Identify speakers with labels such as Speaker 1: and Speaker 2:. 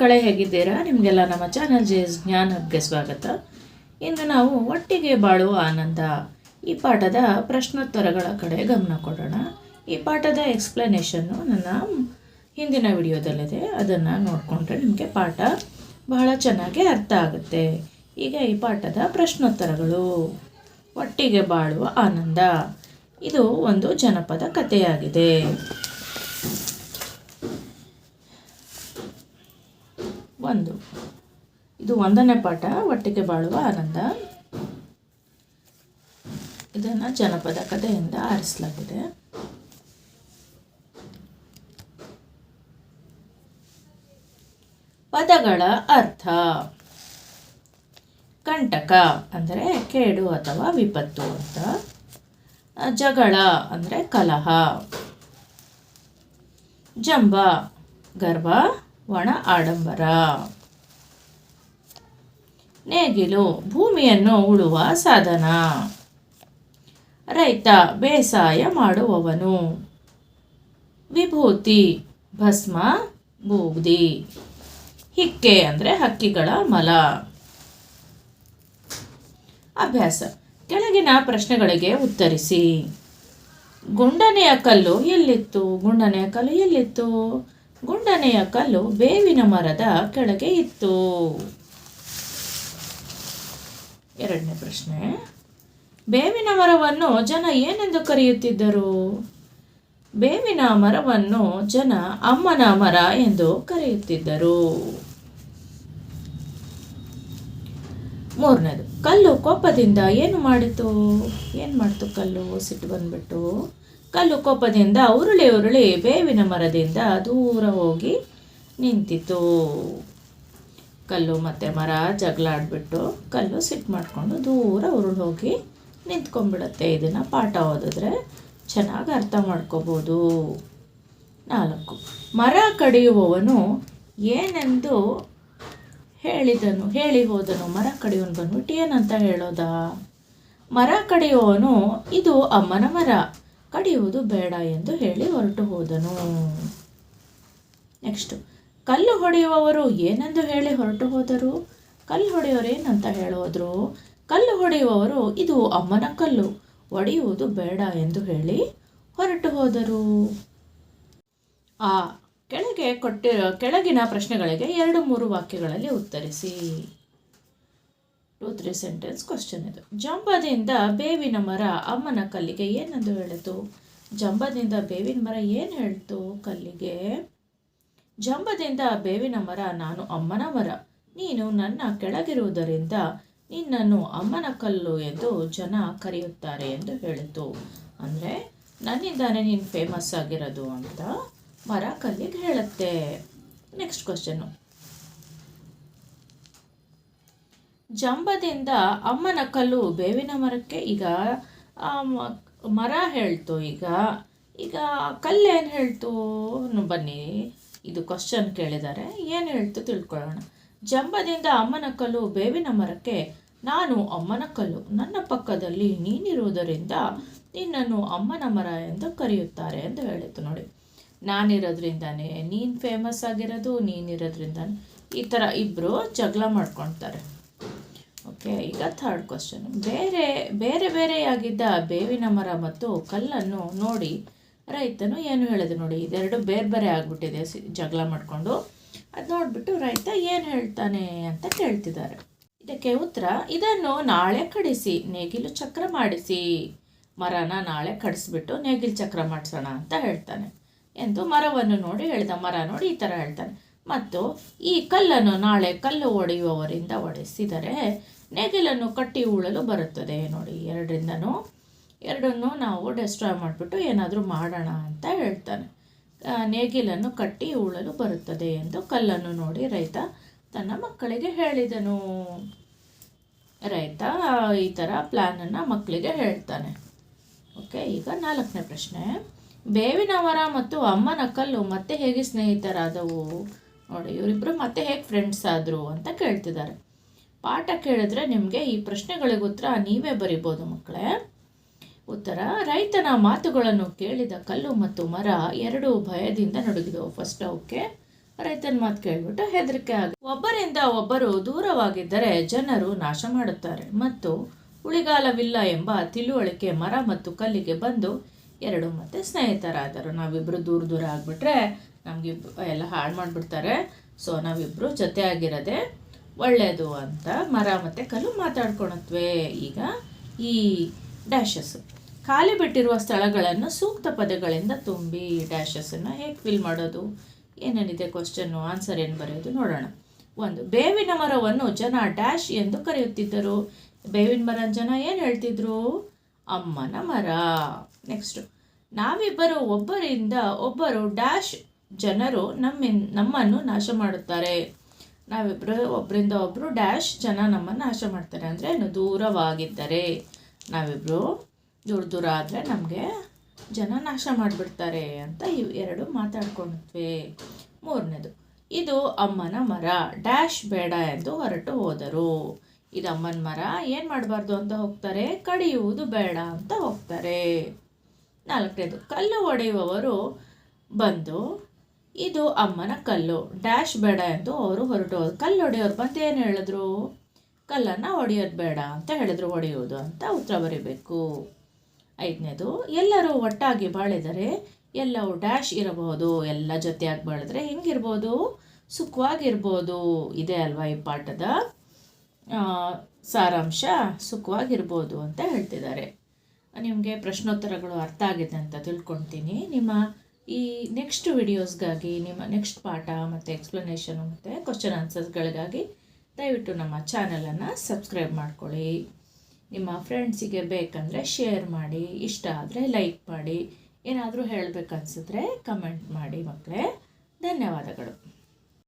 Speaker 1: ಮಕ್ಕಳೇ, ಹೇಗಿದ್ದೀರಾ? ನಿಮಗೆಲ್ಲ ನಮ್ಮ ಚಾನಲ್ ಜೆಎಸ್ ಜ್ಞಾನ ಹಬ್ಗೆ ಸ್ವಾಗತ. ಇಂದು ನಾವು ಒಟ್ಟಿಗೆ ಬಾಳುವ ಆನಂದ ಈ ಪಾಠದ ಪ್ರಶ್ನೋತ್ತರಗಳ ಕಡೆ ಗಮನ ಕೊಡೋಣ. ಈ ಪಾಠದ ಎಕ್ಸ್ಪ್ಲನೇಷನ್ನು ನನ್ನ ಹಿಂದಿನ ವಿಡಿಯೋದಲ್ಲಿದೆ, ಅದನ್ನು ನೋಡಿಕೊಂಡ್ರೆ ನಿಮಗೆ ಪಾಠ ಬಹಳ ಚೆನ್ನಾಗಿ ಅರ್ಥ ಆಗುತ್ತೆ. ಈಗ ಈ ಪಾಠದ ಪ್ರಶ್ನೋತ್ತರಗಳು. ಒಟ್ಟಿಗೆ ಬಾಳುವ ಆನಂದ ಇದು ಒಂದು ಜನಪದ ಕಥೆಯಾಗಿದೆ. ಇದು 1ನೇ ಪಾಠ, ಒಟ್ಟಿಗೆ ಬಾಳುವ ಆನಂದ. ಇದನ್ನು ಜನಪದ ಕಥೆಯಿಂದ ಆರಿಸಲಾಗಿದೆ. ಪದಗಳ ಅರ್ಥ. ಕಂಟಕ ಅಂದರೆ ಕೇಡು ಅಥವಾ ವಿಪತ್ತು ಅಂತ. ಜಗಳ ಅಂದರೆ ಕಲಹ. ಜಂಬ ಗರ್ವ, ಒಣ ಆಡಂಬರ. ನೇಗಿಲು ಭೂಮಿಯನ್ನು ಉಳುವ ಸಾಧನ. ರೈತ ಬೇಸಾಯ ಮಾಡುವವನು. ವಿಭೂತಿ ಭಸ್ಮ, ಬೂದಿ. ಹಿಕ್ಕೆ ಅಂದರೆ ಹಕ್ಕಿಗಳ ಮಲ. ಅಭ್ಯಾಸ. ಕೆಳಗಿನ ಪ್ರಶ್ನೆಗಳಿಗೆ ಉತ್ತರಿಸಿ. ಗುಂಡನೆಯ ಕಲ್ಲು ಎಲ್ಲಿತ್ತು? ಗುಂಡನೆಯ ಕಲ್ಲು ಎಲ್ಲಿತ್ತು? ಗುಂಡನೆಯ ಕಲ್ಲು ಬೇವಿನ ಮರದ ಕೆಳಗೆ ಇತ್ತು. 2ನೇ ಪ್ರಶ್ನೆ. ಬೇವಿನ ಮರವನ್ನು ಜನ ಏನೆಂದು ಕರೆಯುತ್ತಿದ್ದರು? ಬೇವಿನ ಮರವನ್ನು ಜನ ಅಮ್ಮನ ಮರ ಎಂದು ಕರೆಯುತ್ತಿದ್ದರು. 3ನೇದು. ಕಲ್ಲು ಕೋಪದಿಂದ ಏನು ಮಾಡಿತು ಕಲ್ಲು? ಸಿಟ್ಟು ಬಂದ್ಬಿಟ್ಟು ಕಲ್ಲು ಕೋಪದಿಂದ ಉರುಳಿ ಉರುಳಿ ಬೇವಿನ ಮರದಿಂದ ದೂರ ಹೋಗಿ ನಿಂತಿತು. ಕಲ್ಲು ಮತ್ತು ಮರ ಜಗಳ ಆಡ್ಬಿಟ್ಟು ಕಲ್ಲು ಸಿಟ್ಟು ಮಾಡಿಕೊಂಡು ದೂರ ಉರುಳಿ ಹೋಗಿ ನಿಂತ್ಕೊಂಡ್ಬಿಡುತ್ತೆ. ಇದನ್ನು ಪಾಠ ಓದಿದ್ರೆ ಚೆನ್ನಾಗಿ ಅರ್ಥ ಮಾಡ್ಕೋಬೋದು. 4. ಮರ ಕಡಿಯುವವನು ಏನೆಂದು ಹೇಳಿ ಹೋದನು. ಮರ ಕಡಿಯೋನು ಬಂದ್ಬಿಟ್ಟು ಏನಂತ ಹೇಳೋದ? ಮರ ಕಡಿಯುವವನು ಇದು ಅಮ್ಮನ ಮರ, ಕಡಿಯುವುದು ಬೇಡ ಎಂದು ಹೇಳಿ ಹೊರಟು ಹೋದನು. ನೆಕ್ಸ್ಟ್. ಕಲ್ಲು ಹೊಡೆಯುವವರು ಏನೆಂದು ಹೇಳಿ ಹೊರಟು ಹೋದರು? ಕಲ್ಲು ಹೊಡೆಯುವವರು ಏನಂತ ಹೇಳೋದ್ರು? ಕಲ್ಲು ಹೊಡೆಯುವವರು ಇದು ಅಮ್ಮನ ಕಲ್ಲು, ಒಡೆಯುವುದು ಬೇಡ ಎಂದು ಹೇಳಿ ಹೊರಟು ಹೋದರು. ಕೆಳಗಿನ ಪ್ರಶ್ನೆಗಳಿಗೆ 2-3 ವಾಕ್ಯಗಳಲ್ಲಿ ಉತ್ತರಿಸಿ. 2-3 ಸೆಂಟೆನ್ಸ್ ಕ್ವಶನ್ ಇದು. ಜಂಬದಿಂದ ಬೇವಿನ ಮರ ಅಮ್ಮನ ಕಲ್ಲಿಗೆ ಏನೆಂದು ಹೇಳಿತು? ಜಂಬದಿಂದ ಬೇವಿನ ಮರ ಏನು ಹೇಳ್ತು ಕಲ್ಲಿಗೆ? ಜಂಬದಿಂದ ಬೇವಿನ ಮರ ನಾನು ಅಮ್ಮನ ಮರ, ನೀನು ನನ್ನ ಕೆಳಗಿರುವುದರಿಂದ ನಿನ್ನನ್ನು ಅಮ್ಮನ ಕಲ್ಲು ಎಂದು ಜನ ಕರೆಯುತ್ತಾರೆ ಎಂದು ಹೇಳಿತು. ಅಂದರೆ ನನ್ನಿಂದಾನೇ ನೀನು ಫೇಮಸ್ ಆಗಿರೋದು ಅಂತ ಮರ ಕಲ್ಲಿಗೆ ಹೇಳುತ್ತೆ. Next question. ಜಂಬದಿಂದ ಅಮ್ಮನ ಕಲ್ಲು ಬೇವಿನ ಮರಕ್ಕೆ ಈಗ ಮರ ಹೇಳ್ತು. ಈಗ ಕಲ್ಲೇನು ಹೇಳ್ತು? ಬನ್ನಿ, ಇದು ಕ್ವಶನ್ ಕೇಳಿದ್ದಾರೆ, ಏನು ಹೇಳ್ತು ತಿಳ್ಕೊಳ್ಳೋಣ. ಜಂಬದಿಂದ ಅಮ್ಮನ ಕಲ್ಲು ಬೇವಿನ ಮರಕ್ಕೆ ನಾನು ಅಮ್ಮನ ಕಲ್ಲು, ನನ್ನ ಪಕ್ಕದಲ್ಲಿ ನೀನಿರುವುದರಿಂದ ನಿನ್ನನ್ನು ಅಮ್ಮನ ಮರ ಎಂದು ಕರೆಯುತ್ತಾರೆ ಎಂದು ಹೇಳಿತು. ನೋಡಿ, ನಾನಿರೋದ್ರಿಂದಾನೇ ನೀನು ಫೇಮಸ್ ಆಗಿರೋದು, ನೀನಿರೋದ್ರಿಂದಾನೆ ಈ ಥರ ಇಬ್ಬರು ಜಗಳ ಮಾಡ್ಕೊಳ್ತಾರೆ. ಓಕೆ, ಈಗ 3rd ಕ್ವಶನ್. ಬೇರೆ ಬೇರೆಯಾಗಿದ್ದ ಬೇವಿನ ಮರ ಮತ್ತು ಕಲ್ಲನ್ನು ನೋಡಿ ರೈತನು ಏನು ಹೇಳಿದ? ನೋಡಿ, ಇದೆರಡು ಬೇರೆ ಬೇರೆ ಆಗಿಬಿಟ್ಟಿದೆ ಜಗಳ ಮಾಡಿಕೊಂಡು. ಅದು ನೋಡಿಬಿಟ್ಟು ರೈತ ಏನು ಹೇಳ್ತಾನೆ ಅಂತ ಕೇಳ್ತಿದ್ದಾರೆ. ಇದಕ್ಕೆ ಉತ್ತರ, ಇದನ್ನು ನಾಳೆ ಕಡಿಸಿ ನೇಗಿಲು ಚಕ್ರ ಮಾಡಿಸಿ. ಮರನ ನಾಳೆ ಕಡಿಸ್ಬಿಟ್ಟು ನೇಗಿಲು ಚಕ್ರ ಮಾಡಿಸೋಣ ಅಂತ ಹೇಳ್ತಾನೆ ಎಂದು ಮರವನ್ನು ನೋಡಿ ಹೇಳ್ದ. ಮರ ನೋಡಿ ಈ ಥರ ಹೇಳ್ತಾನೆ. ಮತ್ತು ಈ ಕಲ್ಲನ್ನು ನಾಳೆ ಕಲ್ಲು ಒಡೆಯುವವರಿಂದ ಒಡೆಸಿದರೆ ನೇಗಿಲನ್ನು ಕಟ್ಟಿ ಉಳಲು ಬರುತ್ತದೆ. ನೋಡಿ, ಎರಡನ್ನೂ ನಾವು ಡೆಸ್ಟ್ರಾಯ್ ಮಾಡಿಬಿಟ್ಟು ಏನಾದರೂ ಮಾಡೋಣ ಅಂತ ಹೇಳ್ತಾನೆ. ನೇಗಿಲನ್ನು ಕಟ್ಟಿ ಉಳಲು ಬರುತ್ತದೆ ಎಂದು ಕಲ್ಲನ್ನು ನೋಡಿ ರೈತ ತನ್ನ ಮಕ್ಕಳಿಗೆ ಹೇಳಿದನು. ರೈತ ಈ ಥರ ಪ್ಲ್ಯಾನನ್ನು ಮಕ್ಕಳಿಗೆ ಹೇಳ್ತಾನೆ. ಓಕೆ, ಈಗ 4ನೇ ಪ್ರಶ್ನೆ. ಬೇವಿನ ಮರ ಮತ್ತು ಅಮ್ಮನ ಕಲ್ಲು ಮತ್ತೆ ಹೇಗೆ ಸ್ನೇಹಿತರಾದವು? ನೋಡಿ, ಇವರಿಬ್ಬರು ಮತ್ತೆ ಹೇಗೆ ಫ್ರೆಂಡ್ಸ್ ಆದರು ಅಂತ ಕೇಳ್ತಿದ್ದಾರೆ. ಪಾಠ ಕೇಳಿದ್ರೆ ನಿಮಗೆ ಈ ಪ್ರಶ್ನೆಗಳಿಗೆ ಉತ್ತರ ನೀವೇ ಬರಿಬೋದು ಮಕ್ಕಳೇ. ಉತ್ತರ, ರೈತನ ಮಾತುಗಳನ್ನು ಕೇಳಿದ ಕಲ್ಲು ಮತ್ತು ಮರ ಎರಡೂ ಭಯದಿಂದ ನಡುಗಿದವು. ಫಸ್ಟ್ ಅವಕ್ಕೆ ರೈತನ ಮಾತು ಕೇಳ್ಬಿಟ್ಟು ಹೆದರಿಕೆ ಒಬ್ಬರಿಂದ ಒಬ್ಬರು ದೂರವಾಗಿದ್ದರೆ ಜನರು ನಾಶ ಮಾಡುತ್ತಾರೆ ಮತ್ತು ಉಳಿಗಾಲವಿಲ್ಲ ಎಂಬ ತಿಳುವಳಿಕೆ ಮರ ಮತ್ತು ಕಲ್ಲಿಗೆ ಬಂದು ಎರಡು ಮತ್ತೆ ಸ್ನೇಹಿತರಾದರು. ನಾವಿಬ್ಬರು ದೂರ ದೂರ ಆಗಿಬಿಟ್ರೆ ನಮಗೆ ಎಲ್ಲ ಹಾಳು ಮಾಡಿಬಿಡ್ತಾರೆ. ಸೊ ನಾವಿಬ್ಬರು ಜೊತೆಯಾಗಿರೋದೆ ಒಳ್ಳೆಯದು ಅಂತ ಮರ ಮತ್ತು ಕಲ್ಲು ಮಾತಾಡ್ಕೊಳತ್ವೆ. ಈಗ ಈ ಡ್ಯಾಶಸ್ ಖಾಲಿ ಬಿಟ್ಟಿರುವ ಸ್ಥಳಗಳನ್ನು ಸೂಕ್ತ ಪದಗಳಿಂದ ತುಂಬಿ. ಡ್ಯಾಶಸ್ಸನ್ನು ಹೇಗೆ ಫಿಲ್ ಮಾಡೋದು, ಏನೇನಿದೆ ಕ್ವಶನ್ನು, ಆನ್ಸರ್ ಏನು ಬರೆಯೋದು ನೋಡೋಣ. ಒಂದು, ಬೇವಿನ ಮರವನ್ನು ಜನ ಡ್ಯಾಶ್ ಎಂದು ಕರೆಯುತ್ತಿದ್ದರು. ಬೇವಿನ ಮರ ಜನ ಏನು ಹೇಳ್ತಿದ್ರು? ಅಮ್ಮನ ಮರ. ನೆಕ್ಸ್ಟು, ನಾವಿಬ್ಬರು ಒಬ್ಬರಿಂದ ಒಬ್ಬರು ಡ್ಯಾಶ್ ಜನರು ನಮ್ಮನ್ನು ನಾಶ ಮಾಡುತ್ತಾರೆ. ನಾವಿಬ್ಬರು ಒಬ್ಬರಿಂದ ಒಬ್ಬರು ಡ್ಯಾಶ್ ಜನ ನಮ್ಮನ್ನು ನಾಶ ಮಾಡ್ತಾರೆ ಅಂದರೆ ದೂರವಾಗಿದ್ದರೆ. ನಾವಿಬ್ಬರು ದೂರ ದೂರ ಆದರೆ ನಮಗೆ ಜನ ನಾಶ ಮಾಡಿಬಿಡ್ತಾರೆ ಅಂತ ಇವು ಎರಡು ಮಾತಾಡ್ಕೊಳ್ತವೆ. ಮೂರನೇದು, ಇದು ಅಮ್ಮನ ಮರ ಡ್ಯಾಶ್ ಬೇಡ ಎಂದು ಹೊರಟು ಹೋದರು. ಇದು ಅಮ್ಮನ ಮರ, ಏನು ಮಾಡಬಾರ್ದು ಅಂತ ಹೋಗ್ತಾರೆ? ಕಡಿಯುವುದು ಬೇಡ ಅಂತ ಹೋಗ್ತಾರೆ. ನಾಲ್ಕನೇದು, ಕಲ್ಲು ಹೊಡೆಯುವವರು ಬಂದು ಇದು ಅಮ್ಮನ ಕಲ್ಲು ಡ್ಯಾಶ್ ಬೇಡ ಎಂದು ಅವರು ಹೊರಟು ಹೋದ್ರು. ಕಲ್ಲು ಹೊಡೆಯೋರು ಬಂದು ಏನು ಹೇಳಿದ್ರು? ಕಲ್ಲನ್ನು ಹೊಡೆಯೋದು ಬೇಡ ಅಂತ ಹೇಳಿದ್ರು, ಹೊಡೆಯುವುದು ಅಂತ ಉತ್ತರ ಬರೀಬೇಕು. ಐದನೇದು, ಎಲ್ಲರೂ ಒಟ್ಟಾಗಿ ಬಾಳಿದರೆ ಎಲ್ಲವೂ ಡ್ಯಾಶ್ ಇರಬಹುದು. ಎಲ್ಲ ಜೊತೆಯಾಗಿ ಬಾಳಿದ್ರೆ ಹೆಂಗಿರ್ಬೋದು? ಸುಖವಾಗಿರ್ಬೋದು. ಇದೆ ಅಲ್ವಾ ಈ ಪಾಠದ ಸಾರಾಂಶ, ಸುಖವಾಗಿರ್ಬೋದು ಅಂತ ಹೇಳ್ತಿದ್ದಾರೆ. ನಿಮಗೆ ಪ್ರಶ್ನೋತ್ತರಗಳು ಅರ್ಥ ಆಗಿದೆ ಅಂತ ತಿಳ್ಕೊಳ್ತೀನಿ. ನಿಮ್ಮ ಈ ನೆಕ್ಸ್ಟ್ ವಿಡಿಯೋಸ್ಗಾಗಿ, ನಿಮ್ಮ ನೆಕ್ಸ್ಟ್ ಪಾಠ ಮತ್ತು ಎಕ್ಸ್ಪ್ಲನೇಷನು ಮತ್ತು ಕ್ವಶನ್ ಆನ್ಸರ್ಸ್ಗಳಿಗಾಗಿ ದಯವಿಟ್ಟು ನಮ್ಮ ಚಾನಲನ್ನು ಸಬ್ಸ್ಕ್ರೈಬ್ ಮಾಡ್ಕೊಳ್ಳಿ. ನಿಮ್ಮ ಫ್ರೆಂಡ್ಸಿಗೆ ಬೇಕಂದರೆ ಶೇರ್ ಮಾಡಿ, ಇಷ್ಟ ಆದರೆ ಲೈಕ್ ಮಾಡಿ, ಏನಾದರೂ ಹೇಳಬೇಕನ್ಸಿದ್ರೆ ಕಮೆಂಟ್ ಮಾಡಿ ಮಕ್ಕಳೇ. ಧನ್ಯವಾದಗಳು.